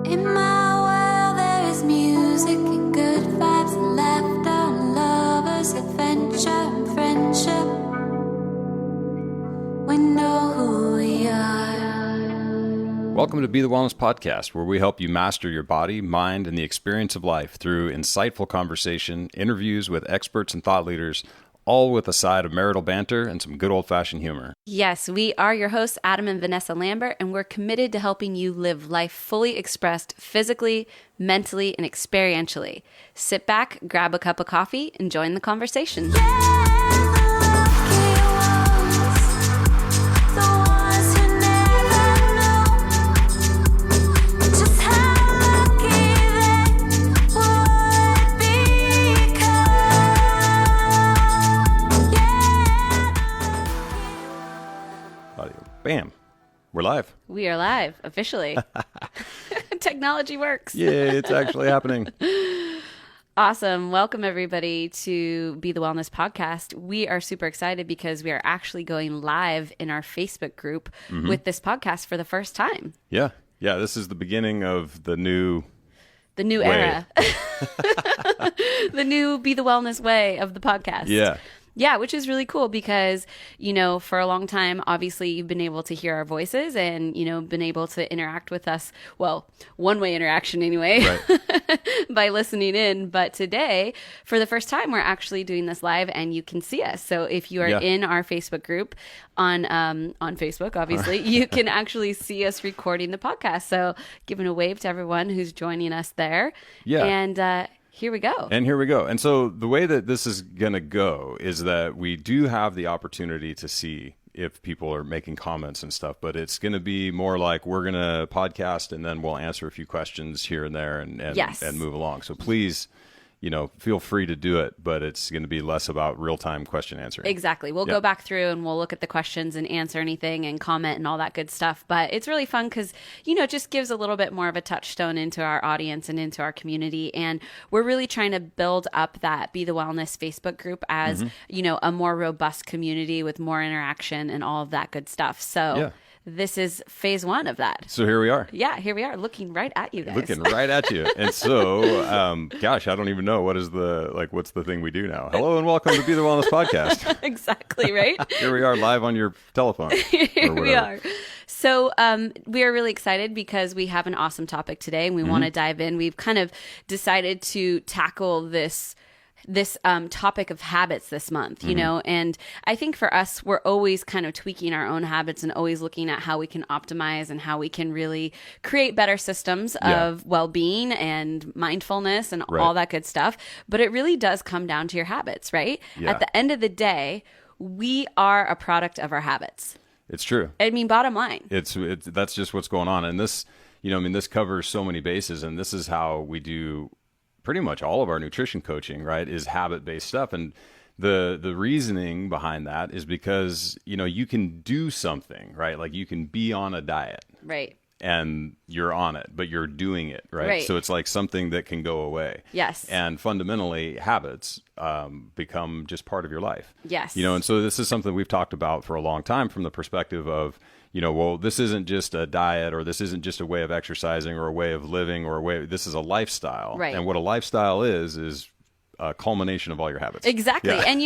In my world there is music and good vibes and laughter and lovers, adventure and friendship. We know who we are. Welcome to Be the Wellness Podcast, where we help you master your body, mind, and the experience of life through insightful conversation, interviews with experts and thought leaders, all with a side of marital banter and some good old-fashioned humor. Yes, we are your hosts, Adam and Vanessa Lambert, and we're committed to helping you live life fully expressed physically, mentally, and experientially. Sit back, grab a cup of coffee, and join the conversation. Bam. We're live. We are live, officially. Technology works. Yeah, it's actually happening. Awesome. Welcome, everybody, to Be the Wellness Podcast. We are super excited because we are actually going live in our Facebook group with this podcast for the first time. Yeah. This is the beginning of the new era. The new Be the Wellness way of the podcast. Yeah, which is really cool because, for a long time, obviously, you've been able to hear our voices and, been able to interact with us. Well, one-way interaction anyway, right. By listening in. But today, for the first time, we're actually doing this live and you can see us. So if you are in our Facebook group on Facebook, obviously, you can actually see us recording the podcast. So giving a wave to everyone who's joining us there. Yeah. And here we go. And so the way that this is going to go is that we do have the opportunity to see if people are making comments and stuff, but it's going to be more like we're going to podcast and then we'll answer a few questions here and there and move along. So please, feel free to do it, but it's going to be less about real-time question answering. Exactly. We'll go back through and we'll look at the questions and answer anything and comment and all that good stuff. But it's really fun because, it just gives a little bit more of a touchstone into our audience and into our community. And we're really trying to build up that Be the Wellness Facebook group as, a more robust community with more interaction and all of that good stuff. So this is phase one of that. So here we are. Yeah, here we are looking right at you guys. Looking right at you. And so, gosh, I don't even know what's the thing we do now. Hello and welcome to Be the Wellness Podcast. Exactly, right? Here we are live on your telephone. Here we are. So we are really excited because we have an awesome topic today and we want to dive in. We've kind of decided to tackle this topic of habits this month, and I think for us, we're always kind of tweaking our own habits and always looking at how we can optimize and how we can really create better systems of well-being and mindfulness and all that good stuff. But it really does come down to your habits, right? Yeah. At the end of the day, we are a product of our habits. It's true. I mean, bottom line. That's just what's going on. And this, this covers so many bases, and this is how we do pretty much all of our nutrition coaching, right, is habit-based stuff. And the reasoning behind that is because, you can do something, right? Like you can be on a diet. Right. And you're on it, but you're doing it, right? So it's like something that can go away. Yes. And fundamentally, habits become just part of your life. Yes. And so this is something we've talked about for a long time from the perspective of, this isn't just a diet or this isn't just a way of exercising or a way of living or this is a lifestyle. Right. And what a lifestyle is a culmination of all your habits. Exactly. Yeah. And,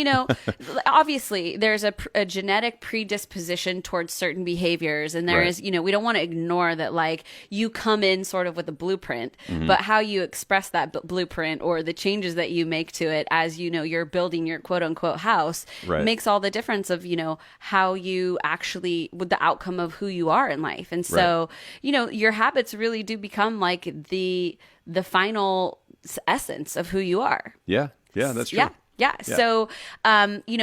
obviously there's a genetic predisposition towards certain behaviors. And there is, we don't want to ignore that, like you come in sort of with a blueprint, but how you express that blueprint or the changes that you make to it as, you're building your quote unquote house makes all the difference of, how you actually, with the outcome of who you are in life. And so, your habits really do become like the final essence of who you are. Yeah, that's true. Yeah. So,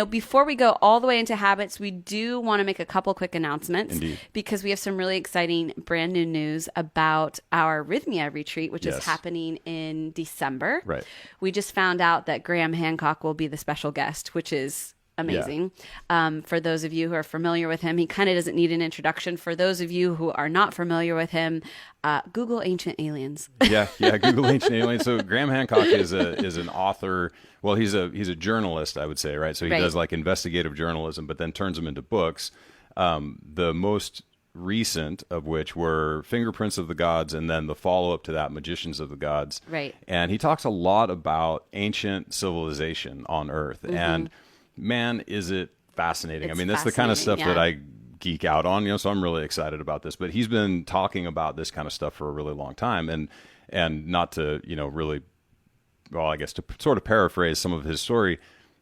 before we go all the way into habits, we do want to make a couple quick announcements. Indeed. Because we have some really exciting brand new news about our Rhythmia retreat, which is happening in December. Right. We just found out that Graham Hancock will be the special guest, which is amazing. Yeah. For those of you who are familiar with him, he kind of doesn't need an introduction. For those of you who are not familiar with him, Google Ancient Aliens. Google Ancient Aliens. So Graham Hancock is an author. Well, he's a journalist, I would say, right? So he does like investigative journalism, but then turns them into books. The most recent of which were Fingerprints of the Gods, and then the follow-up to that, Magicians of the Gods. Right. And he talks a lot about ancient civilization on Earth. Mm-hmm. And man, is it fascinating. It's I mean, that's the kind of stuff fascinating, that I geek out on, so I'm really excited about this. But he's been talking about this kind of stuff for a really long time. And not to, really, well, I guess to sort of paraphrase some of his story,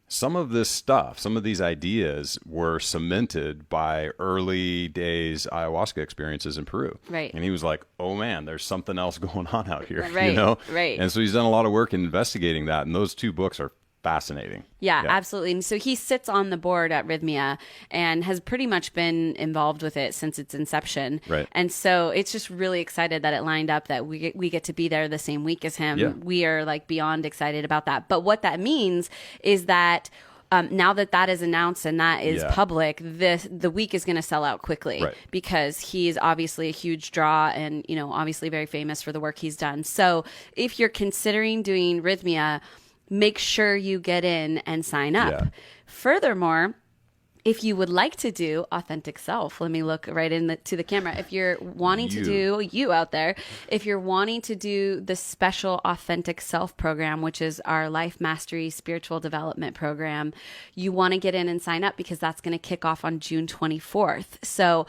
some of this stuff, some of these ideas were cemented by early days ayahuasca experiences in Peru. Right. And he was like, oh man, there's something else going on out here, Right. Right. And so he's done a lot of work in investigating that. And those two books are fascinating. Yeah, absolutely. And so he sits on the board at Rhythmia and has pretty much been involved with it since its inception. Right. And so it's just really excited that it lined up that we get to be there the same week as him. Yeah. We are like beyond excited about that. But what that means is that now that is announced and that is public, the week is going to sell out quickly, right, because he's obviously a huge draw and, obviously very famous for the work he's done. So if you're considering doing Rhythmia, make sure you get in and sign up. Yeah. Furthermore, if you would like to do Authentic Self, let me look right to the camera. If you're wanting to do, you out there, if you're wanting to do the special Authentic Self program, which is our Life Mastery Spiritual Development program, you want to get in and sign up because that's going to kick off on June 24th. So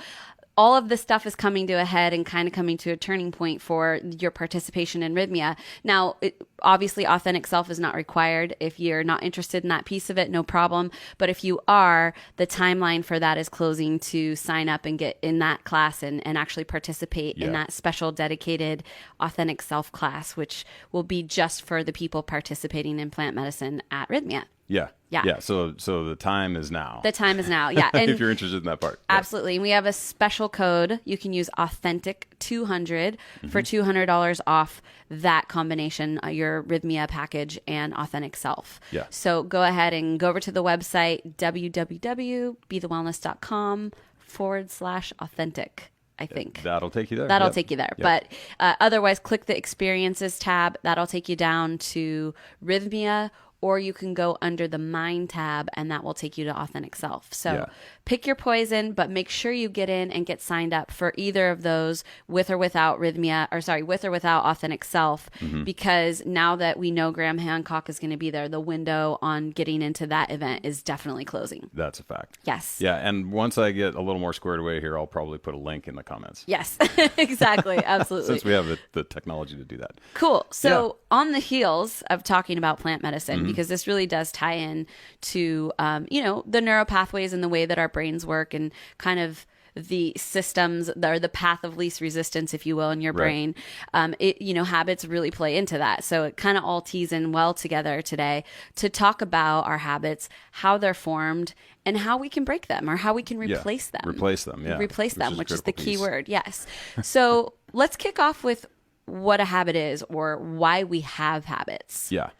all of this stuff is coming to a head and kind of coming to a turning point for your participation in Rhythmia. Now, obviously, Authentic Self is not required. If you're not interested in that piece of it, no problem. But if you are, the timeline for that is closing to sign up and get in that class and actually participate in that special dedicated Authentic Self class, which will be just for the people participating in plant medicine at Rhythmia. Yeah. Yeah. Yeah. So the time is now. The time is now. Yeah. And if you're interested in that part. Absolutely. And we have a special code. You can use Authentic 200 for $200 off that combination, your Rhythmia package and Authentic Self. Yeah. So go ahead and go over to the website, www.bethewellness.com/authentic. I think that'll take you there. That'll take you there. Yep. But otherwise, click the Experiences tab. That'll take you down to Rhythmia, or you can go under the Mind tab, and that will take you to Authentic Self. So pick your poison, but make sure you get in and get signed up for either of those, with or without with or without Authentic Self, because now that we know Graham Hancock is going to be there, the window on getting into that event is definitely closing. That's a fact. Yes. Yeah, and once I get a little more squared away here, I'll probably put a link in the comments. Yes, exactly. Absolutely. Since we have the technology to do that. Cool. So on the heels of talking about plant medicine, because this really does tie in to, the neural pathways and the way that our brains work and kind of the systems or the path of least resistance, if you will, in your brain. Habits really play into that. So it kind of all tees in well together today to talk about our habits, how they're formed, and how we can break them or how we can replace them. Replace them, yeah. Replace them, which is the key piece. word. Yes. So let's kick off with what a habit is or why we have habits. Yeah.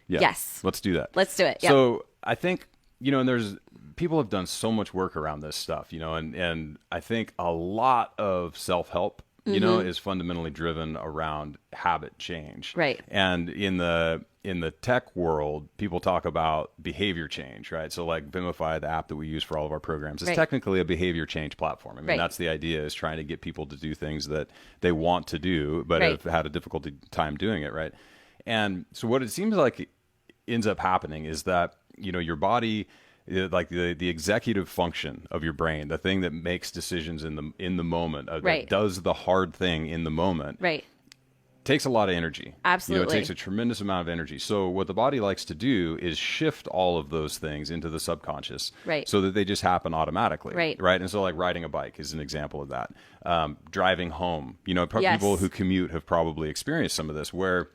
Yes. Let's do that. Let's do it. Yep. So I think, and there's people have done so much work around this stuff, and I think a lot of self-help, is fundamentally driven around habit change. Right. And in the tech world, people talk about behavior change, right? So like Vimify, the app that we use for all of our programs, is technically a behavior change platform. I mean, that's the idea, is trying to get people to do things that they want to do, but have had a difficult time doing it, right? And so what it seems like ends up happening is that, your body, like the executive function of your brain, the thing that makes decisions in the moment, that does the hard thing in the moment, takes a lot of energy. Absolutely. It takes a tremendous amount of energy. So what the body likes to do is shift all of those things into the subconscious, so that they just happen automatically. Right. And so like riding a bike is an example of that. Driving home, people who commute have probably experienced some of this, where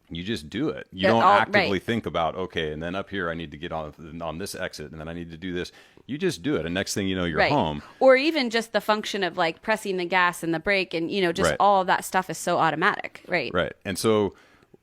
you just do it. You don't actively think about, okay, and then up here I need to get on this exit, and then I need to do this. You just do it, and next thing you know, you're home. Or even just the function of like pressing the gas and the brake, and all of that stuff is so automatic. Right. And so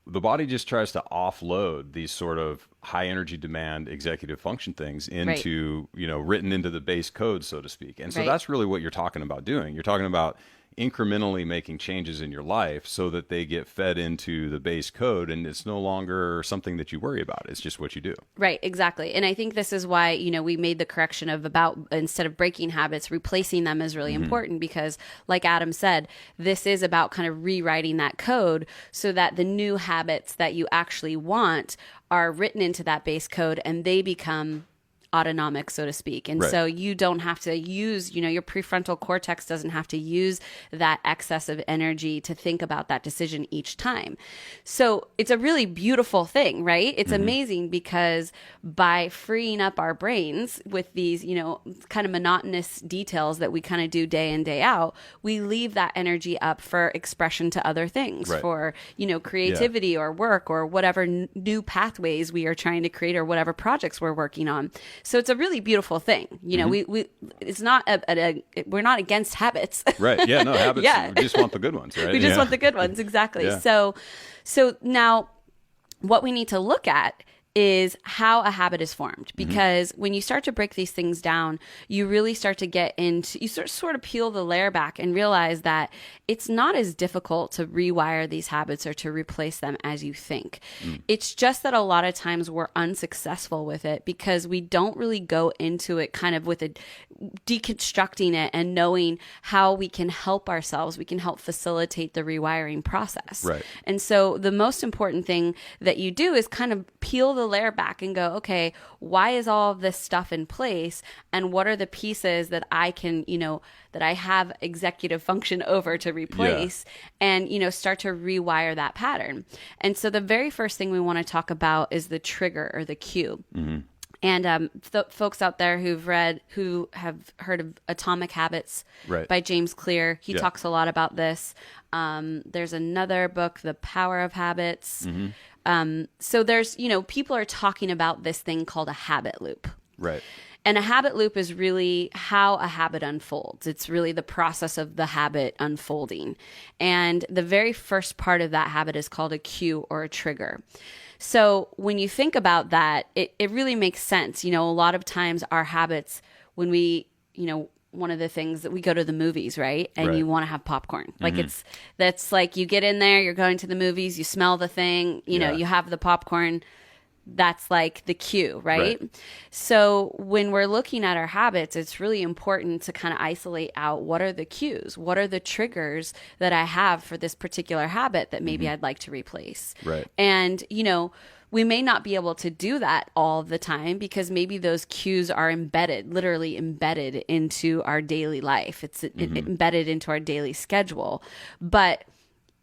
the body just tries to offload these sort of high energy demand executive function things into, written into the base code, so to speak. And so that's really what you're talking about doing. You're talking about incrementally making changes in your life so that they get fed into the base code, and it's no longer something that you worry about. It's just what you do. Right, exactly. And I think this is why, we made the correction of about, instead of breaking habits, replacing them is really important, because like Adam said, this is about kind of rewriting that code so that the new habits that you actually want are written into that base code and they become autonomic, so to speak. And so you don't have to use, your prefrontal cortex doesn't have to use that excess of energy to think about that decision each time. So it's a really beautiful thing, right? It's amazing, because by freeing up our brains with these, kind of monotonous details that we kind of do day in, day out, we leave that energy up for expression to other things, for, creativity or work or whatever new pathways we are trying to create or whatever projects we're working on. So it's a really beautiful thing. We it's not we're not against habits. Right. Yeah, no, habits. We just want the good ones, right? We just want the good ones. Exactly. Yeah. So now what we need to look at is how a habit is formed, because when you start to break these things down, you really start to get into, you sort of peel the layer back and realize that it's not as difficult to rewire these habits or to replace them as you think. It's just that a lot of times we're unsuccessful with it because we don't really go into it kind of with a deconstructing it and knowing how we can help ourselves. We can help facilitate the rewiring process. Right. And so the most important thing that you do is kind of peel the layer back and go, okay, why is all of this stuff in place? And what are the pieces that I can, that I have executive function over to replace and, start to rewire that pattern. And so the very first thing we want to talk about is the trigger or the cue. And folks out there who have heard of Atomic Habits by James Clear, he talks a lot about this. There's another book, The Power of Habits. So there's, people are talking about this thing called a habit loop. Right. And a habit loop is really how a habit unfolds. It's really the process of the habit unfolding. And the very first part of that habit is called a cue or a trigger. So when you think about that, it really makes sense. A lot of times our habits, when we, one of the things that we go to the movies, right? And you want to have popcorn. Like that's like you get in there, you're going to the movies, you smell the thing, you know, you have the popcorn. That's like the cue, right? So when we're looking at our habits, it's really important to kind of isolate out what are the cues, what are the triggers that I have for this particular habit that maybe I'd like to replace. Right. And, we may not be able to do that all the time because maybe those cues are literally embedded into our daily life. It's embedded into our daily schedule. But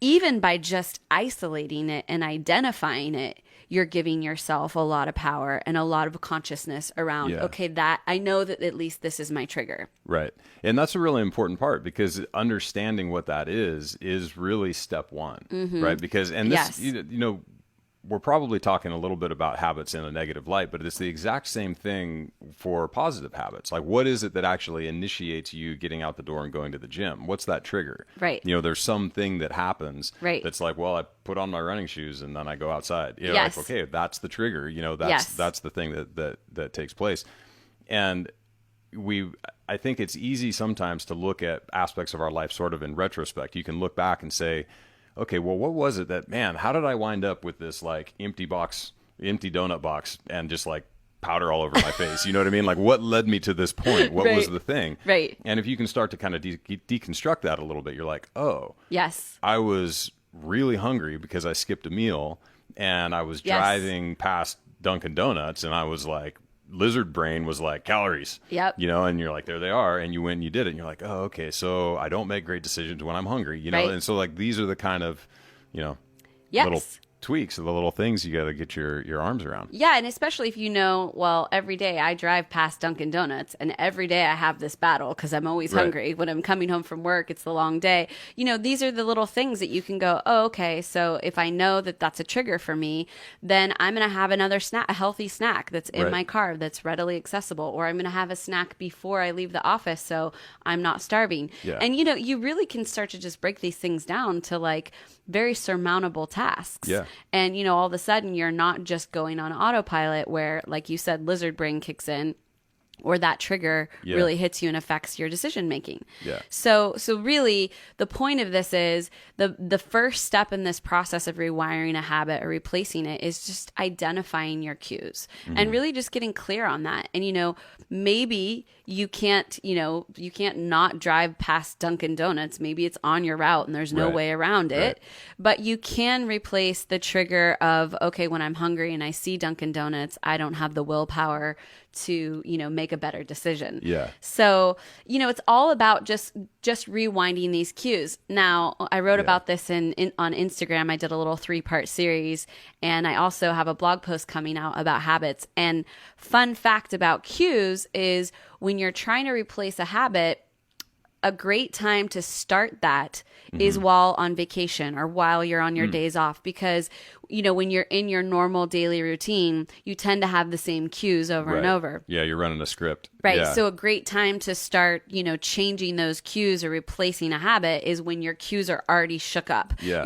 even by just isolating it and identifying it, you're giving yourself a lot of power and a lot of consciousness around, okay, that I know that at least this is my trigger. Right. And that's a really important part because understanding what that is really step one, right? Because, and this, we're probably talking a little bit about habits in a negative light, but it's the exact same thing for positive habits. Like, what is it that actually initiates you getting out the door and going to the gym? What's that trigger? Right. There's something that happens that's like, well, I put on my running shoes and then I go outside. Like, okay, that's the trigger. That's the thing that takes place. And I think it's easy sometimes to look at aspects of our life sort of in retrospect. You can look back and say, okay, well, what was it that, man, how did I wind up with this like empty donut box and just like powder all over my face? You know what I mean? Like, what led me to this point? What was the thing? Right. And if you can start to kind of deconstruct that a little bit, you're like, oh, yes, I was really hungry because I skipped a meal and I was driving past Dunkin' Donuts and I was like, lizard brain was like calories, and you're like, there they are. And you went and you did it. And you're like, oh, okay. So I don't make great decisions when I'm hungry, And so like, these are the kind of, little tweaks, the little things you got to get your arms around. Yeah. And especially if every day I drive past Dunkin' Donuts and every day I have this battle because I'm always hungry. When I'm coming home from work, it's the long day. These are the little things that you can go, oh, okay. So if I know that that's a trigger for me, then I'm going to have another snack, a healthy snack that's in my car that's readily accessible, or I'm going to have a snack before I leave the office so I'm not starving. Yeah. And, you really can start to just break these things down to like very surmountable tasks. Yeah. And, all of a sudden you're not just going on autopilot where, like you said, lizard brain kicks in. or that trigger Yeah. really hits you and affects your decision making. Yeah. So really the point of this is the first step in this process of rewiring a habit or replacing it is just identifying your cues and really just getting clear on that. And, maybe you can't not drive past Dunkin' Donuts. Maybe it's on your route and there's no Right. way around it, Right. but you can replace the trigger of, okay, when I'm hungry and I see Dunkin' Donuts, I don't have the willpower to, make a better decision. Yeah. So, it's all about just rewinding these cues. Now, I wrote about this on Instagram. I did a little 3-part series, and I also have a blog post coming out about habits. And fun fact about cues is when you're trying to replace a habit, a great time to start that is while on vacation or while you're on your days off, because when you're in your normal daily routine, you tend to have the same cues over and Right. over. Yeah, you're running a script. Right. Yeah. So a great time to start, changing those cues or replacing a habit is when your cues are already shook up. Yeah.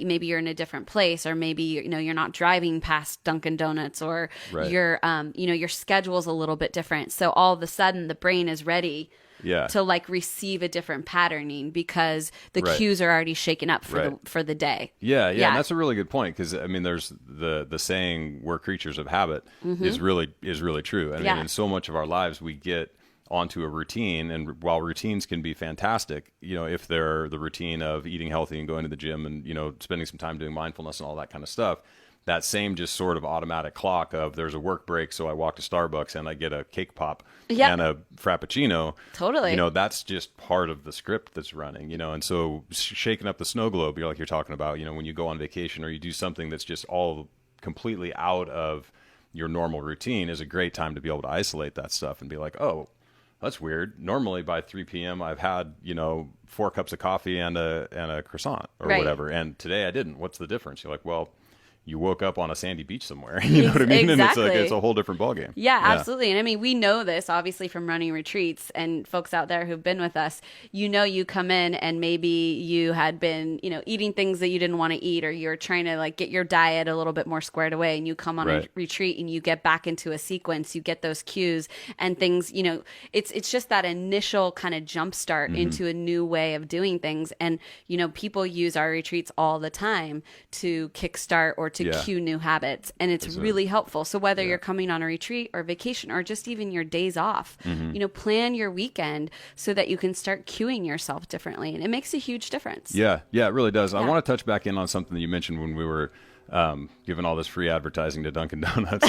Maybe you're in a different place, or maybe, you're not driving past Dunkin' Donuts, or Right. your schedule's a little bit different. So all of a sudden the brain is ready Yeah. to receive a different patterning because the Right. cues are already shaken up for Right. for the day. Yeah, Yeah. and that's a really good point, because there's the saying "we're creatures of habit" is really true. Yeah. In so much of our lives we get onto a routine, and while routines can be fantastic, if they're the routine of eating healthy and going to the gym and spending some time doing mindfulness and all that kind of stuff, that same just sort of automatic clock of there's a work break, so I walk to Starbucks and I get a cake pop Yep. and a frappuccino. Totally. That's just part of the script that's running, and so shaking up the snow globe, you're talking about, when you go on vacation or you do something that's just all completely out of your normal routine, is a great time to be able to isolate that stuff and be like, oh, that's weird. Normally by 3 p.m. I've had, 4 cups of coffee and a croissant or Right. whatever. And today I didn't. What's the difference? You're like, well, you woke up on a sandy beach somewhere. You know what I mean? Exactly. And it's a whole different ballgame. Yeah, absolutely. And we know this obviously from running retreats, and folks out there who've been with us, you come in and maybe you had been, eating things that you didn't want to eat, or you're trying to get your diet a little bit more squared away, and you come on Right. a retreat and you get back into a sequence, you get those cues and things, it's just that initial kind of jump start into a new way of doing things. And, people use our retreats all the time to kickstart or to Yeah. cue new habits. And it's really helpful. So whether you're coming on a retreat or vacation or just even your days off, plan your weekend so that you can start cueing yourself differently. And it makes a huge difference. Yeah, it really does. I Yeah. want to touch back in on something that you mentioned when we were giving all this free advertising to Dunkin' Donuts.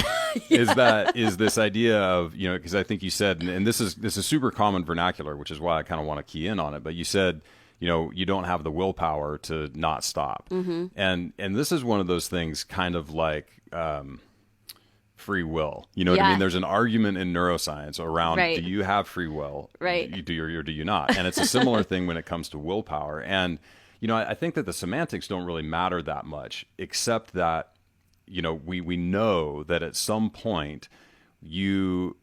is this idea of, because I think you said, and this is super common vernacular, which is why I kind of want to key in on it. But you said, you don't have the willpower to not stop. And this is one of those things, kind of like free will. You know what I Yeah. mean? There's an argument in neuroscience around, Right. do you have free will? Right. You do or do you not? And it's a similar thing when it comes to willpower. And I think that the semantics don't really matter that much, except that we know that at some point you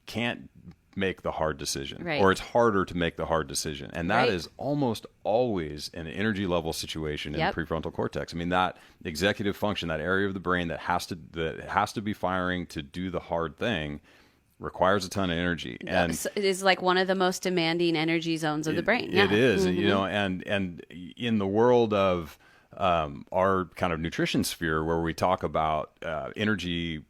can't make the hard decision, Right. or it's harder to make the hard decision, and that Right. is almost always an energy level situation in Yep. the prefrontal cortex. That executive function, that area of the brain that has to be firing to do the hard thing, requires a ton of energy. And So it is one of the most demanding energy zones of the brain. Yeah. it is, and in the world of our kind of nutrition sphere, where we talk about energy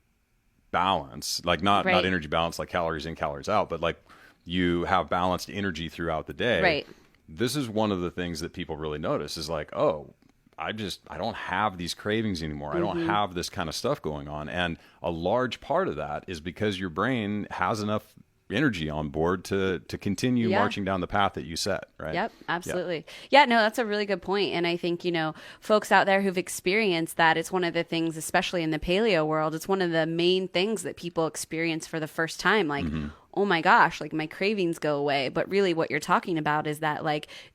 balance, not Right. energy balance like calories in, calories out, but you have balanced energy throughout the day. Right. This is one of the things that people really notice is oh, I don't have these cravings anymore. I don't have this kind of stuff going on. And a large part of that is because your brain has enough energy on board to continue Yeah. marching down the path that you set, right? Yep, absolutely. Yeah, no, that's a really good point. And I think, folks out there who've experienced that, it's one of the things, especially in the paleo world, it's one of the main things that people experience for the first time. Oh my gosh, my cravings go away. But really what you're talking about is that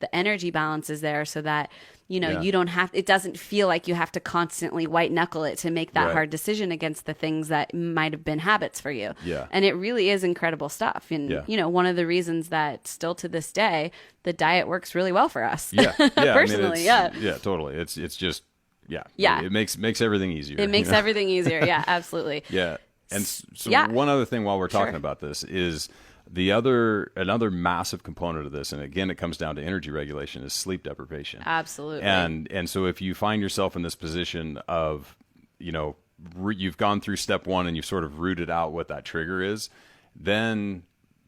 the energy balance is there so that, Yeah. you don't have, it doesn't feel like you have to constantly white knuckle it to make that Right. hard decision against the things that might have been habits for you. Yeah. And it really is incredible stuff. And, Yeah. one of the reasons that still to this day, the diet works really well for us. Yeah. Personally, yeah. Yeah, totally. It's just, Yeah. It makes everything easier. It makes everything easier. Yeah, absolutely. Yeah. And so one other thing while we're talking about this is another massive component of this, and again, it comes down to energy regulation, is sleep deprivation. Absolutely. And so if you find yourself in this position of, you've gone through step one and you've sort of rooted out what that trigger is, then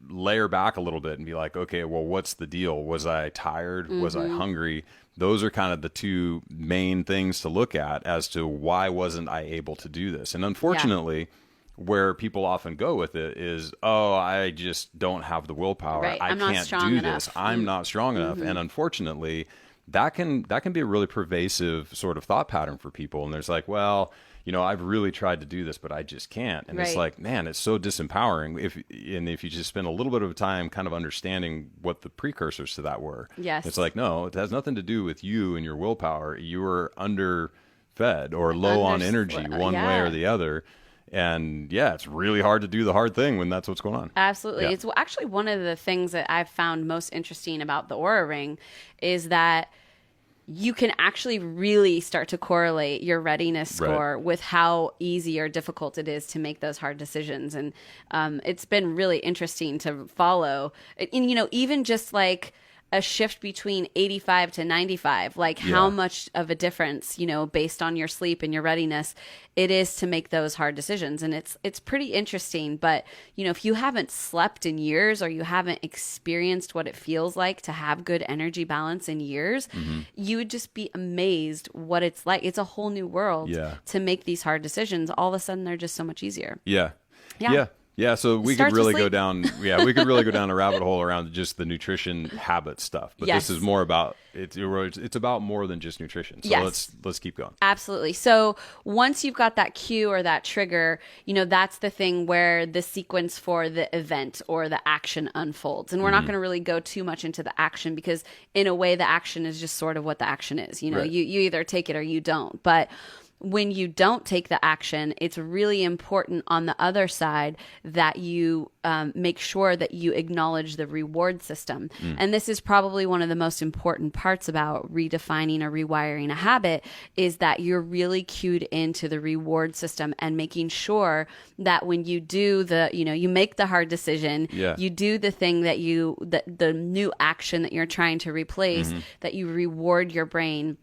layer back a little bit and be like, okay, well, what's the deal? Was I tired? Was I hungry? Those are kind of the two main things to look at as to why wasn't I able to do this? And unfortunately, where people often go with it is, oh, I just don't have the willpower. Right. I can't do enough. this. I'm not strong enough. And unfortunately, that can be a really pervasive sort of thought pattern for people. And there's like, well, I've really tried to do this, but I just can't. And it's like, man, it's so disempowering. If you just spend a little bit of time kind of understanding what the precursors to that were. Yes. It's like, no, it has nothing to do with you and your willpower. You were underfed or low on energy one way or the other. And it's really hard to do the hard thing when that's what's going on. Absolutely. Yeah. It's actually one of the things that I've found most interesting about the Aura Ring is that you can actually really start to correlate your readiness score with how easy or difficult it is to make those hard decisions. And it's been really interesting to follow. And, even just like a shift between 85 to 95, like how much of a difference, based on your sleep and your readiness it is to make those hard decisions. And it's pretty interesting. But, if you haven't slept in years or you haven't experienced what it feels like to have good energy balance in years, you would just be amazed what it's like. It's a whole new world to make these hard decisions. All of a sudden, they're just so much easier. Yeah, so we could really go down. Yeah, we could really go down a rabbit hole around just the nutrition habit stuff. But this is more about it's about more than just nutrition. So let's keep going. Absolutely. So once you've got that cue or that trigger, that's the thing where the sequence for the event or the action unfolds. And we're not going to really go too much into the action because in a way the action is just sort of what the action is. You either take it or you don't. But when you don't take the action, it's really important on the other side that you make sure that you acknowledge the reward system. And this is probably one of the most important parts about redefining or rewiring a habit is that you're really cued into the reward system and making sure that when you do you make the hard decision, you do the thing that the new action that you're trying to replace, that you reward your brain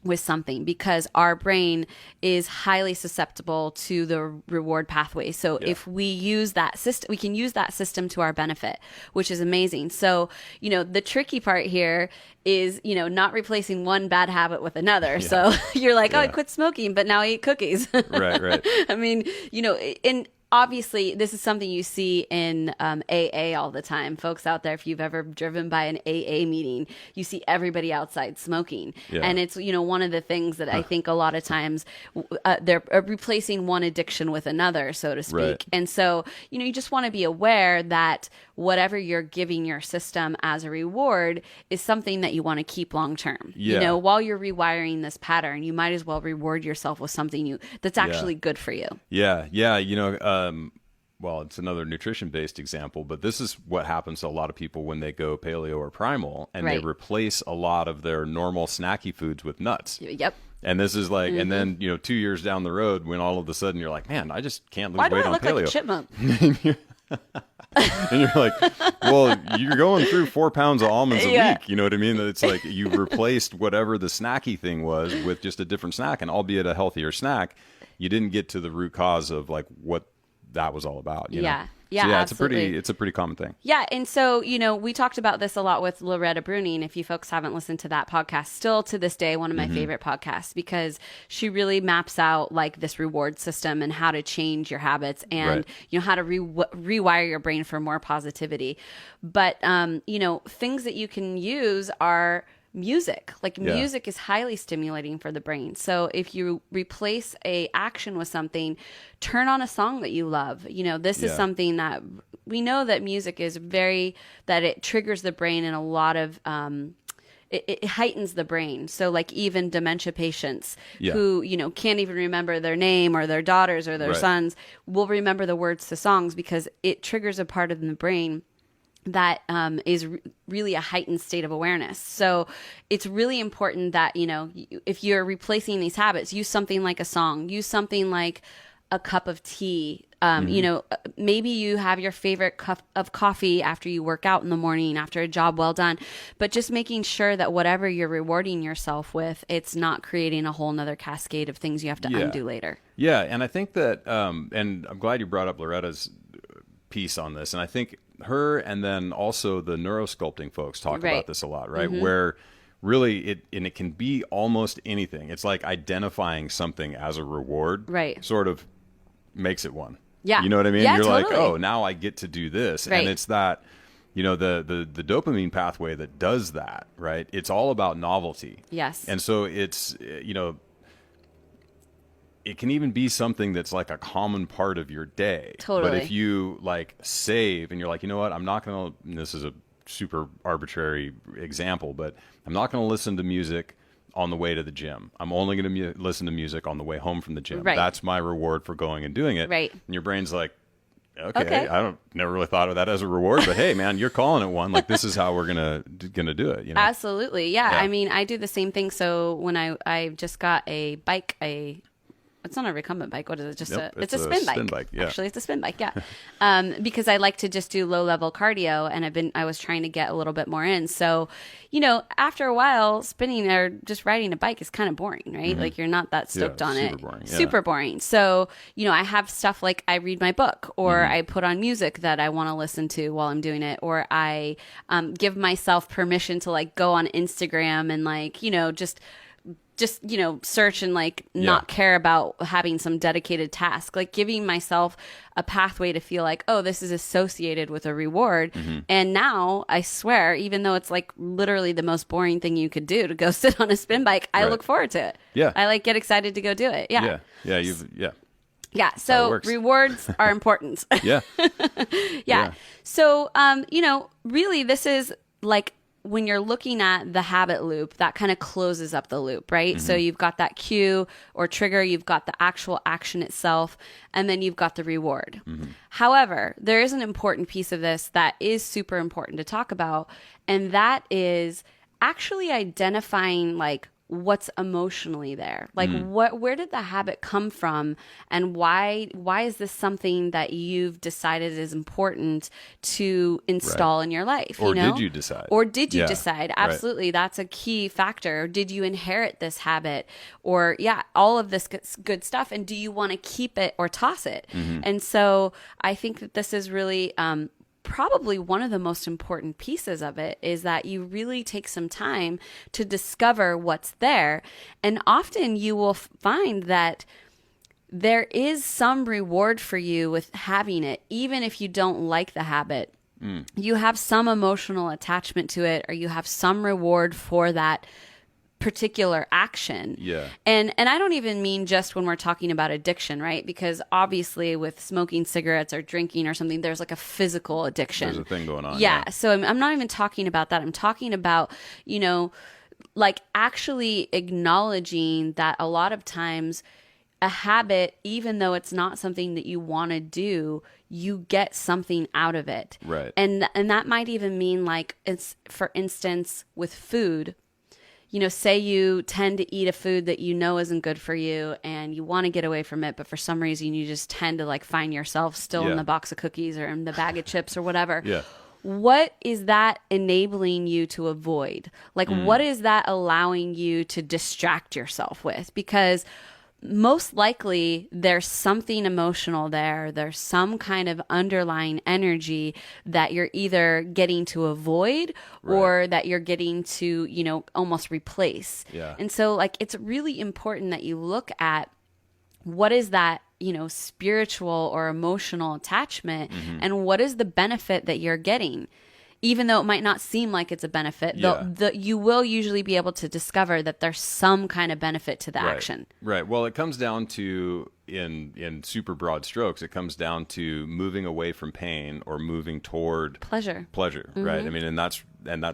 with something, because our brain is highly susceptible to the reward pathway. So if we use that system, we can use that system to our benefit, which is amazing. So, the tricky part here is, not replacing one bad habit with another. So you're like, oh, I quit smoking, but now I eat cookies. Right. I mean, and obviously, this is something you see in AA all the time. Folks out there, if you've ever driven by an AA meeting, you see everybody outside smoking. Yeah. And it's, one of the things that I think a lot of times they're replacing one addiction with another, so to speak. Right. And so, you just want to be aware that whatever you're giving your system as a reward is something that you want to keep long term. Yeah. While you're rewiring this pattern, you might as well reward yourself with something that's actually good for you. Yeah. Well, it's another nutrition-based example, but this is what happens to a lot of people when they go paleo or primal, and they replace a lot of their normal snacky foods with nuts. Yep. And this is like, and then 2 years down the road, when all of a sudden you're like, man, I just can't lose weight on paleo. Why do I look like a chipmunk? And you're like, well, you're going through 4 pounds of almonds a week. You know what I mean? That it's like you replaced whatever the snacky thing was with just a different snack, and albeit a healthier snack, you didn't get to the root cause of like what that was all about. You know? Yeah, so absolutely. it's a pretty common thing. Yeah, and so, we talked about this a lot with Loretta Bruni, and if you folks haven't listened to that podcast, still to this day, one of my favorite podcasts, because she really maps out like this reward system and how to change your habits and, how to rewire your brain for more positivity. But, things that you can use are music. Music is highly stimulating for the brain. So if you replace a action with something, turn on a song that you love. This is something that we know that music is that it triggers the brain in a lot of it heightens the brain. So like even dementia patients who, can't even remember their name or their daughters or their sons will remember the words to songs because it triggers a part of the brain that is really a heightened state of awareness. So it's really important that, if you're replacing these habits, use something like a song, use something like a cup of tea. You know, maybe you have your favorite cup of coffee after you work out in the morning, after a job well done, but just making sure that whatever you're rewarding yourself with, it's not creating a whole nother cascade of things you have to undo later. Yeah. And I think that, and I'm glad you brought up Loretta's piece on this. And I think her and then also the neurosculpting folks talk about this a lot, right? Where really it can be almost anything. It's like identifying something as a reward sort of makes it one. Yeah. You know what I mean? Yeah, You're totally. like, oh, now I get to do this. And it's that, you know, the dopamine pathway that does that, right? It's all about novelty. Yes. And so it's, you know, it can even be something that's like a common part of your day. Totally. But if you like save and you're like, you know what, I'm not going to, this is a super arbitrary example, but I'm not going to listen to music on the way to the gym. I'm only going to listen to music on the way home from the gym. That's my reward for going and doing it. And your brain's like, okay. I never really thought of that as a reward, but hey, man, you're calling it one. Like, this is how we're gonna do it. You know? Absolutely, yeah. I mean, I do the same thing. So when I just got a bike, it's not a recumbent bike. What is it? Just it's a spin bike. Yeah. Actually, it's a spin bike. Yeah. Because I like to just do low level cardio, and I was trying to get a little bit more in. So, you know, after a while, spinning or just riding a bike is kind of boring, right? Like, you're not that stoked on it. Boring. Yeah. Super boring. So, you know, I have stuff like I read my book, or I put on music that I want to listen to while I'm doing it, or I give myself permission to like go on Instagram and like, you know, just you know, search and like not care about having some dedicated task, like giving myself a pathway to feel like, oh, this is associated with a reward. And now I swear, even though it's like literally the most boring thing you could do to go sit on a spin bike, I look forward to it. Yeah. I like get excited to go do it. Yeah. Yeah. So rewards are important. Yeah. So, you know, really this is like, when you're looking at the habit loop, that kind of closes up the loop, right? So you've got that cue or trigger, you've got the actual action itself, and then you've got the reward. However, there is an important piece of this that is super important to talk about, and that is actually identifying like what's emotionally there. Like where did the habit come from, and why is this something that you've decided is important to install in your life? Or you know? did you decide? Or did you decide? Absolutely. That's a key factor. Did you inherit this habit? Or all of this good stuff, and do you want to keep it or toss it? And so I think that this is really probably one of the most important pieces of it is that you really take some time to discover what's there. And often you will find that there is some reward for you with having it, even if you don't like the habit. You have some emotional attachment to it, or you have some reward for that particular action. And I don't even mean just when we're talking about addiction, right? Because obviously with smoking cigarettes or drinking or something, there's like a physical addiction. There's a thing going on. Yeah. So I'm not even talking about that. I'm talking about, you know, like actually acknowledging that a lot of times a habit, even though it's not something that you want to do, you get something out of it. Right. And that might even mean like, it's, for instance, with food. You know, say you tend to eat a food that you know isn't good for you and you want to get away from it, but for some reason you just tend to like find yourself still in the box of cookies or in the bag of chips or whatever. What is that enabling you to avoid? Like, what is that allowing you to distract yourself with? Because most likely there's something emotional there. There's some kind of underlying energy that you're either getting to avoid or that you're getting to, you know, almost replace. And so like, it's really important that you look at what is that, you know, spiritual or emotional attachment and what is the benefit that you're getting. Even though it might not seem like it's a benefit, you will usually be able to discover that there's some kind of benefit to the action. Right. Well, it comes down to, in super broad strokes, it comes down to moving away from pain or moving toward pleasure. Right. I mean, and that's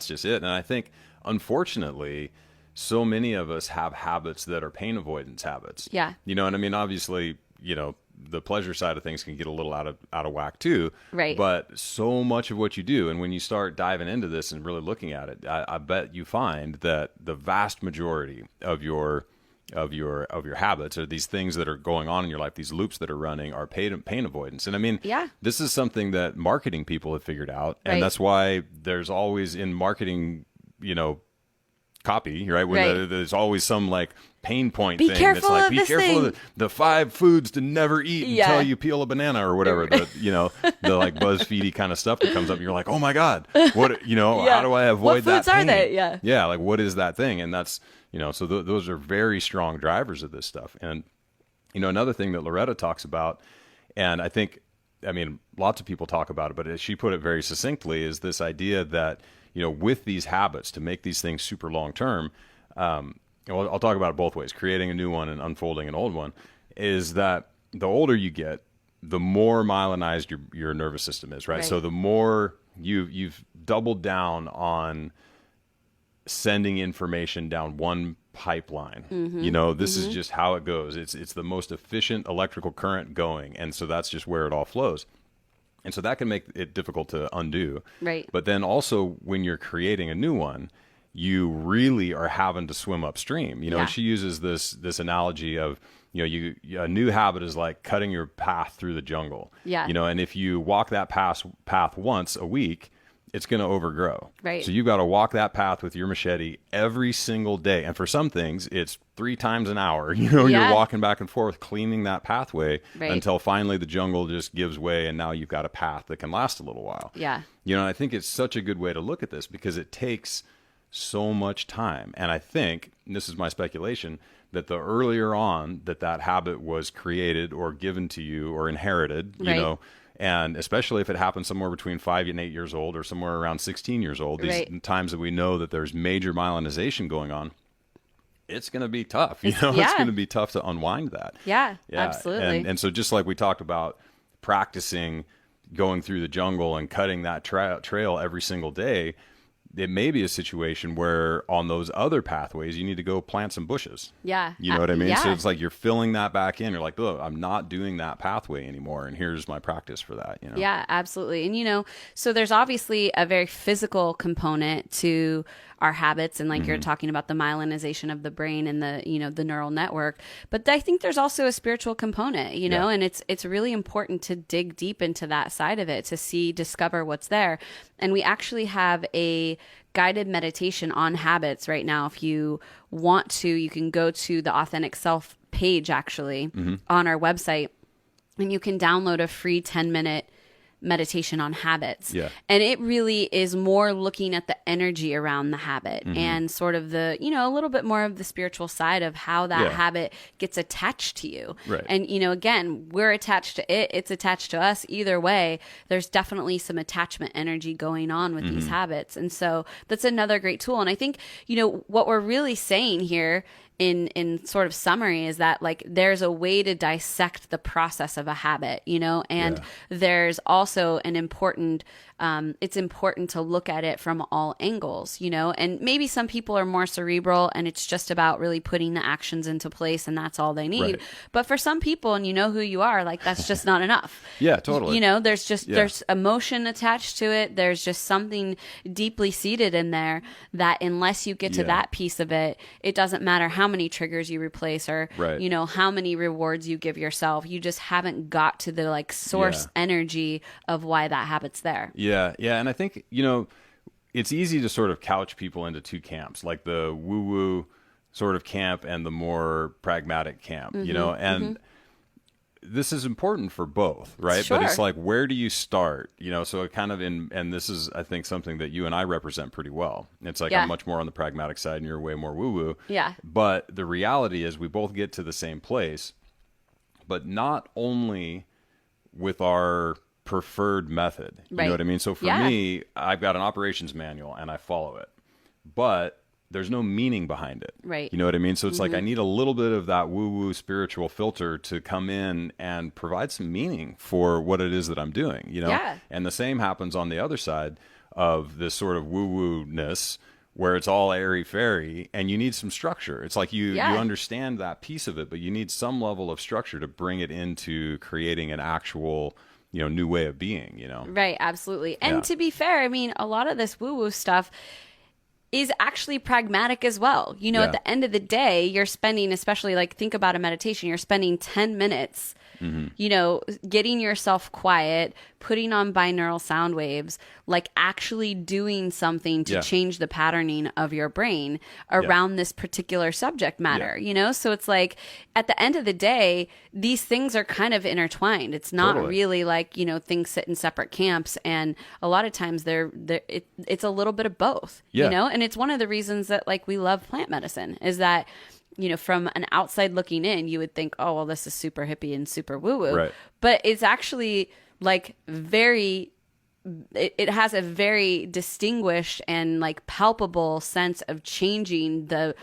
just it. And I think, unfortunately, so many of us have habits that are pain avoidance habits. You know, and I mean, obviously, you know, the pleasure side of things can get a little out of whack too. But so much of what you do, and when you start diving into this and really looking at it, I bet you find that the vast majority of your your habits, or these things that are going on in your life, these loops that are running, are pain avoidance. And I mean, this is something that marketing people have figured out, and that's why there's always in marketing, copy, right? When there's always some like pain point thing. It's like, be careful of the 5 foods to never eat until you peel a banana or whatever. The like BuzzFeedy kind of stuff that comes up. And you're like, oh my God, what, how do I avoid that pain? What foods are they? Yeah. Like, what is that thing? And that's, so those are very strong drivers of this stuff. And, another thing that Loretta talks about, and lots of people talk about it, but as she put it very succinctly, is this idea that, with these habits, to make these things super long term, I'll talk about it both ways, creating a new one and unfolding an old one, is that the older you get, the more myelinized your nervous system is, right? So the more you've doubled down on sending information down one pipeline. This is just how it goes. It's the most efficient electrical current going, and so that's just where it all flows. And so that can make it difficult to undo. Right. But then also when you're creating a new one, you really are having to swim upstream. And she uses this analogy of, a new habit is like cutting your path through the jungle. Yeah. And if you walk that path once a week, it's going to overgrow. Right. So you've got to walk that path with your machete every single day. And for some things, it's 3 times an hour. You're walking back and forth, cleaning that pathway until finally the jungle just gives way, and now you've got a path that can last a little while. Yeah. And I think it's such a good way to look at this because it takes so much time. And I think, and this is my speculation, that the earlier on that habit was created or given to you or inherited, and especially if it happens somewhere between 5 and 8 years old or somewhere around 16 years old, these times that we know that there's major myelinization going on, it's going to be tough. It's going to be tough to unwind that. Yeah, absolutely. And so just like we talked about practicing going through the jungle and cutting that trail every single day, it may be a situation where on those other pathways, you need to go plant some bushes. Yeah. You know what I mean? Yeah. So it's like you're filling that back in. You're like, look, I'm not doing that pathway anymore. And here's my practice for that. Yeah, absolutely. And, so there's obviously a very physical component to our habits. And like you're talking about the myelinization of the brain and the, the neural network. But I think there's also a spiritual component, and it's really important to dig deep into that side of it to discover what's there. And we actually have a guided meditation on habits right now. If you want to, you can go to the Authentic Self page actually on our website, and you can download a free 10-minute meditation on habits. Yeah. And it really is more looking at the energy around the habit and sort of the, a little bit more of the spiritual side of how that habit gets attached to you. Right. And, again, we're attached to it. It's attached to us. Either way, there's definitely some attachment energy going on with these habits. And so that's another great tool. And I think, what we're really saying here in sort of summary is that like there's a way to dissect the process of a habit, and there's also an important it's important to look at it from all angles, and maybe some people are more cerebral and it's just about really putting the actions into place and that's all they need. Right. But for some people, and who you are, like that's just not enough. Yeah, totally. There's emotion attached to it. There's just something deeply seated in there that unless you get to that piece of it, it doesn't matter how many triggers you replace or, how many rewards you give yourself. You just haven't got to the like source energy of why that habit's there. Yeah. And I think, it's easy to sort of couch people into 2 camps, like the woo-woo sort of camp and the more pragmatic camp, and this is important for both, right? Sure. But it's like, where do you start? So it kind of and this is, I think, something that you and I represent pretty well. It's like I'm much more on the pragmatic side and you're way more woo-woo. Yeah. But the reality is we both get to the same place, but not only with our preferred method. You know what I mean? So for me, I've got an operations manual and I follow it, but there's no meaning behind it. Right. You know what I mean? So it's like I need a little bit of that woo-woo spiritual filter to come in and provide some meaning for what it is that I'm doing, Yeah. And the same happens on the other side of this sort of woo-woo-ness where it's all airy-fairy and you need some structure. It's like you understand that piece of it, but you need some level of structure to bring it into creating an actual new way of being, Right, absolutely. And to be fair, I mean, a lot of this woo-woo stuff, is actually pragmatic as well. You know, at the end of the day, you're spending, especially like think about a meditation, you're spending 10 minutes, you know, getting yourself quiet, putting on binaural sound waves, like actually doing something to change the patterning of your brain around this particular subject matter, you know? So it's like at the end of the day, these things are kind of intertwined. It's not really like, you know, things sit in separate camps. And a lot of times it's a little bit of both, you know? And it's one of the reasons that like we love plant medicine is that, you know, from an outside looking in, you would think, oh, well, this is super hippie and super woo-woo. Right. But it's actually like it has a very distinguished and like palpable sense of changing the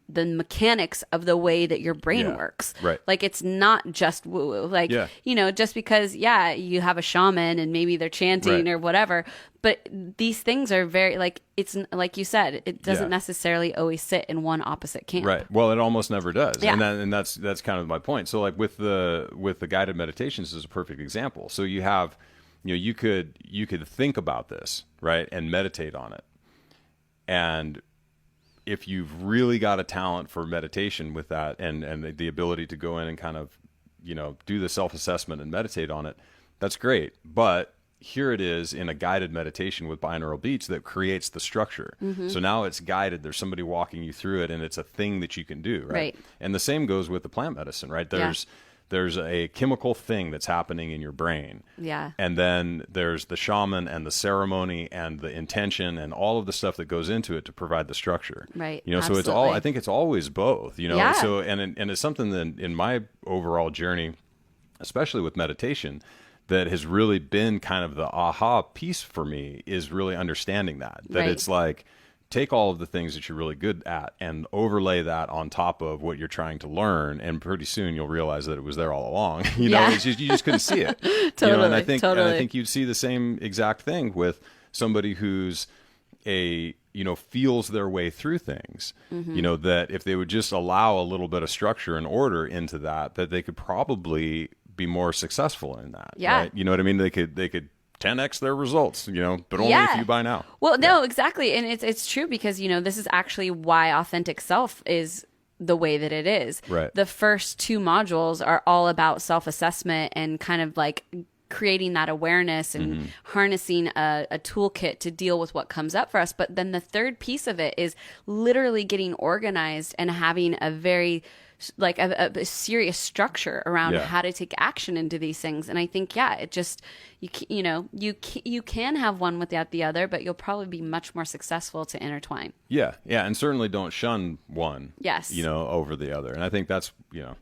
mechanics of the way that your brain works. Right. Like it's not just woo-woo. Like, you know, just because, you have a shaman and maybe they're chanting or whatever, but these things are very like, it's like you said, it doesn't necessarily always sit in one opposite camp. Right. Well, it almost never does. Yeah. And that's kind of my point. So like with the guided meditations is a perfect example. So you have, you know, you could think about this, right, and meditate on it. And if you've really got a talent for meditation with that and the ability to go in and kind of, you know, do the self-assessment and meditate on it, that's great. But here it is in a guided meditation with binaural beats that creates the structure. So now it's guided. There's somebody walking you through it, and it's a thing that you can do, right? And the same goes with the plant medicine, right? There's a chemical thing that's happening in your brain. Yeah. And then there's the shaman and the ceremony and the intention and all of the stuff that goes into it to provide the structure. Right. You know, so it's I think it's always both, you know. Yeah. So and it's something that in my overall journey, especially with meditation, that has really been kind of the aha piece for me is really understanding that it's like, take all of the things that you're really good at and overlay that on top of what you're trying to learn, and pretty soon you'll realize that it was there all along. You know, it's just, you just couldn't see it. Totally. You know, and I think you'd see the same exact thing with somebody who's feels their way through things. You know, that if they would just allow a little bit of structure and order into that they could probably be more successful in that. Yeah. Right? You know what I mean? They could 10x their results, you know, but only if you buy now. Well, no, exactly. And it's true because, you know, this is actually why authentic self is the way that it is. Right. The first 2 modules are all about self-assessment and kind of like creating that awareness and harnessing a toolkit to deal with what comes up for us. But then the third piece of it is literally getting organized and having a very like a serious structure around how to take action into these things. And I think, it just, you can have one without the other, but you'll probably be much more successful to intertwine. Yeah. And certainly don't shun one, Yes. you know, over the other. And I think that's, Yeah.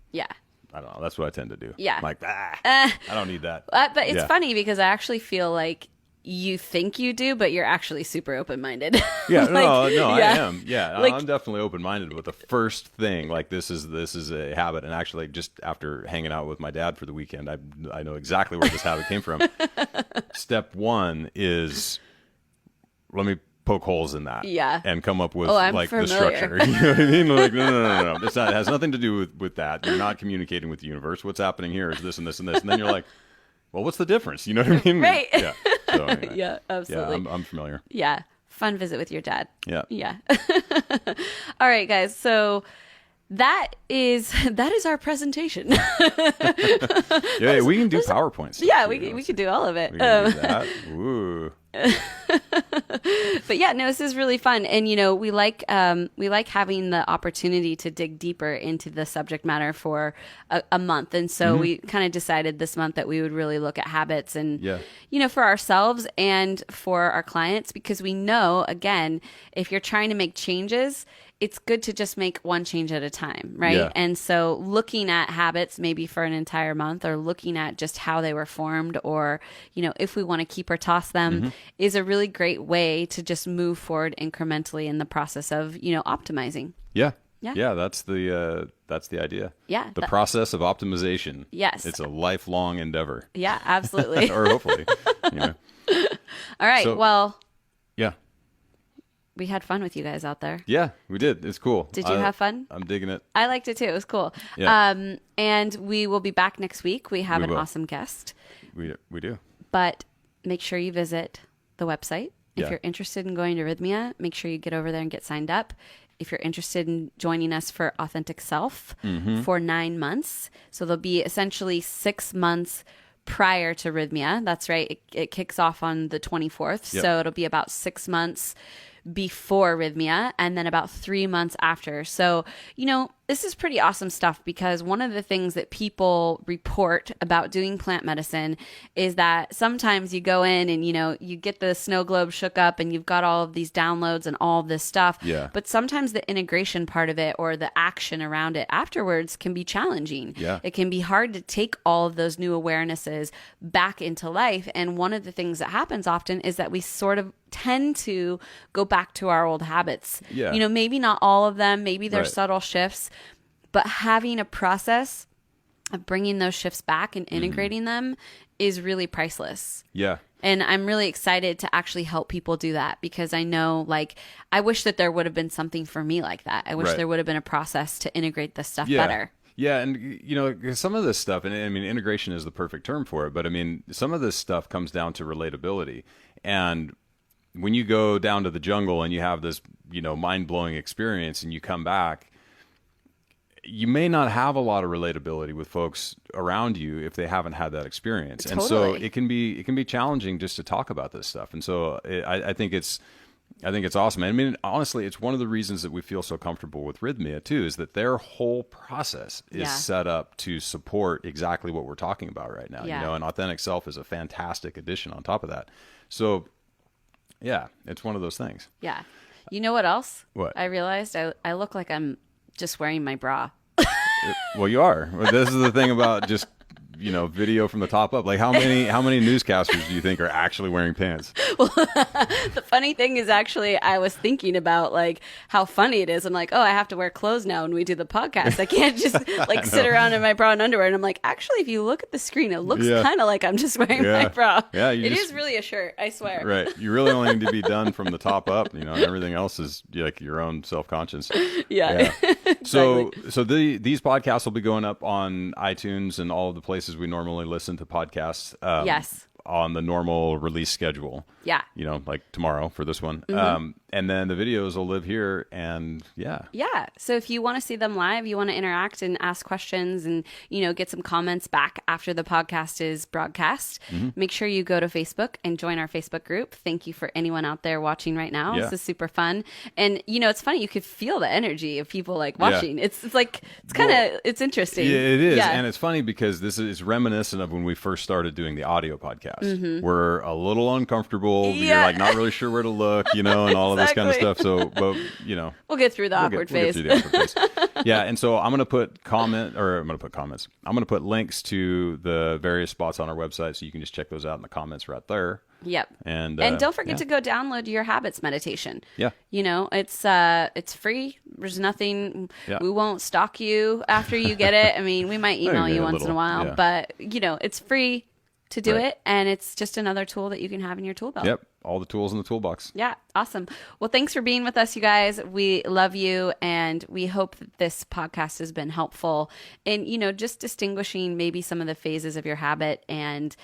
I don't know. That's what I tend to do. Yeah. I'm like, I don't need that. But it's funny because I actually feel like you think you do, but you're actually super open-minded. Yeah, I am. Yeah, Like, I'm definitely open-minded with the first thing. Like this is a habit, and actually, just after hanging out with my dad for the weekend, I know exactly where this habit came from. Step 1 is let me poke holes in that, and come up with like familiar. the structure. You know what I mean? Like no. It has nothing to do with that. You're not communicating with the universe. What's happening here is this and this and this, and then you're like, well, what's the difference? You know what I mean? Right. Yeah. So anyway. Yeah, absolutely. Yeah, I'm familiar. Yeah. Fun visit with your dad. Yeah. Yeah. All right, guys. So that is our presentation. Yeah, we can do PowerPoints. Yeah, we can do all of it. We can do that. Ooh. But yeah, no, this is really fun, and you know, we like having the opportunity to dig deeper into the subject matter for a month, and so we kind of decided this month that we would really look at habits, and you know, for ourselves and for our clients, because we know, again, if you're trying to make changes, it's good to just make one change at a time, right? Yeah. And so looking at habits maybe for an entire month, or looking at just how they were formed, or, you know, if we want to keep or toss them, is a really great way to just move forward incrementally in the process of, you know, optimizing. Yeah. That's the idea. Yeah. The process of optimization. Yes. It's a lifelong endeavor. Yeah, absolutely. Or hopefully. You know. All right. So, well, yeah. We had fun with you guys out there. Yeah, we did. It's cool. Did you have fun? I'm digging it. I liked it too. It was cool. Yeah. And we will be back next week. We have an awesome guest. We do. But make sure you visit the website, If you're interested in going to Rhythmia, make sure you get over there and get signed up. If you're interested in joining us for Authentic Self for 9 months, so there'll be essentially 6 months prior to Rhythmia. That's right. It kicks off on the 24th. Yep. So it'll be about 6 months before Rhythmia and then about 3 months after. So, this is pretty awesome stuff, because one of the things that people report about doing plant medicine is that sometimes you go in and, you get the snow globe shook up and you've got all of these downloads and all of this stuff. Yeah. But sometimes the integration part of it or the action around it afterwards can be challenging. Yeah. It can be hard to take all of those new awarenesses back into life. And one of the things that happens often is that we sort of tend to go back to our old habits. Yeah. Maybe not all of them, maybe there's Right. subtle shifts, but having a process of bringing those shifts back and integrating them is really priceless. Yeah. And I'm really excited to actually help people do that, because I know, I wish that there would have been something for me like that. I wish Right. there would have been a process to integrate this stuff Yeah. better. Yeah, and some of this stuff, and I mean, integration is the perfect term for it, but I mean, some of this stuff comes down to relatability. And when you go down to the jungle and you have this, mind-blowing experience and you come back, you may not have a lot of relatability with folks around you if they haven't had that experience. Totally. And so it can be challenging just to talk about this stuff. And so I think it's awesome. I mean, honestly, it's one of the reasons that we feel so comfortable with Rhythmia too, is that their whole process is set up to support exactly what we're talking about right now. Yeah. And Authentic Self is a fantastic addition on top of that. So yeah, it's one of those things. Yeah. You know what else? What? I realized I look like I'm just wearing my bra. Well, you are. This is the thing about just, video from the top up. Like how many newscasters do you think are actually wearing pants? Well, the funny thing is, actually, I was thinking about how funny it is. I'm like, oh, I have to wear clothes now when we do the podcast. I can't just sit around in my bra and underwear. And I'm like, actually, if you look at the screen, it looks kind of like I'm just wearing my bra. Yeah, it is really a shirt. I swear. Right. You really only need to be done from the top up. And everything else is like your own self-conscious. Yeah. Exactly. So these podcasts will be going up on iTunes and all of the places we normally listen to podcasts. Yes. On the normal release schedule. Yeah. Like tomorrow for this one. And then the videos will live here, and yeah. So if you want to see them live, you want to interact and ask questions and, get some comments back after the podcast is broadcast, make sure you go to Facebook and join our Facebook group. Thank you for anyone out there watching right now. Yeah. This is super fun. And, it's funny. You could feel the energy of people watching. Yeah. It's kind of, it's interesting. Yeah, it is. Yeah. And it's funny because this is reminiscent of when we first started doing the audio podcast. We're a little uncomfortable. Yeah. You're not really sure where to look, and all of this kind of stuff. So, but we'll get through the awkward phase. Yeah, and so I'm going to put comments. I'm going to put links to the various spots on our website, so you can just check those out in the comments right there. Yep. And don't forget to go download your habits meditation. Yeah. It's free. There's nothing. Yeah. We won't stalk you after you get it. I mean, we might email you once in a while, but it's free to do it, and it's just another tool that you can have in your tool belt. Yep, all the tools in the toolbox. Yeah, awesome. Well, thanks for being with us, you guys. We love you, and we hope that this podcast has been helpful in, just distinguishing maybe some of the phases of your habit and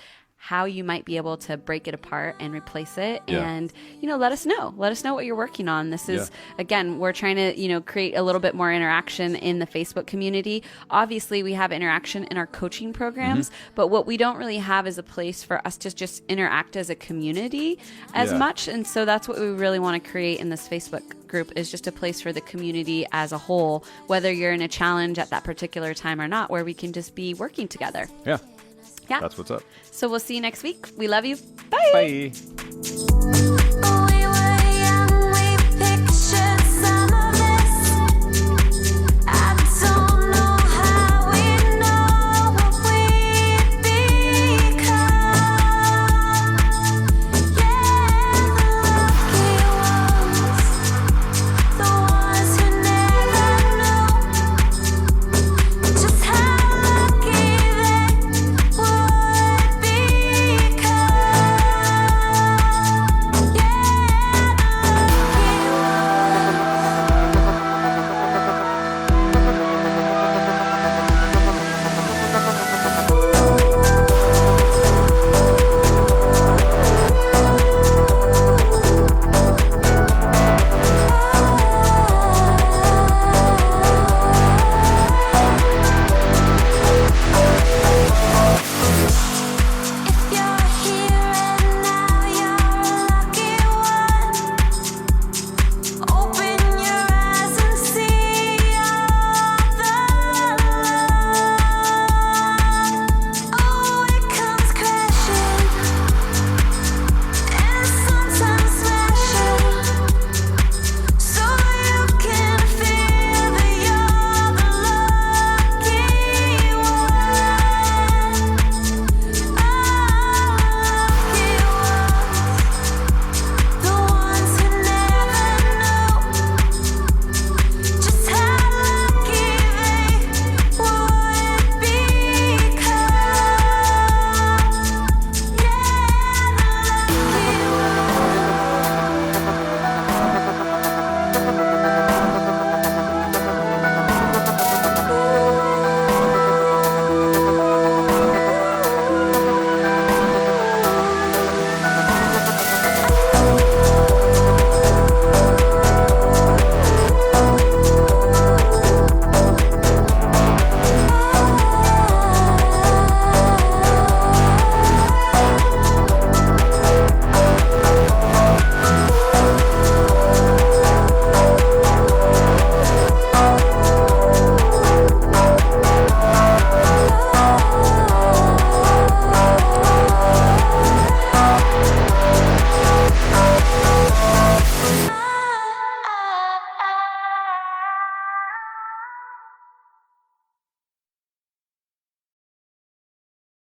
how you might be able to break it apart and replace it. Yeah. And, let us know. Let us know what you're working on. This is, again, we're trying to, create a little bit more interaction in the Facebook community. Obviously, we have interaction in our coaching programs, but what we don't really have is a place for us to just interact as a community as much. And so that's what we really want to create in this Facebook group, is just a place for the community as a whole, whether you're in a challenge at that particular time or not, where we can just be working together. Yeah. Yeah. That's what's up. So we'll see you next week. We love you. Bye. Bye.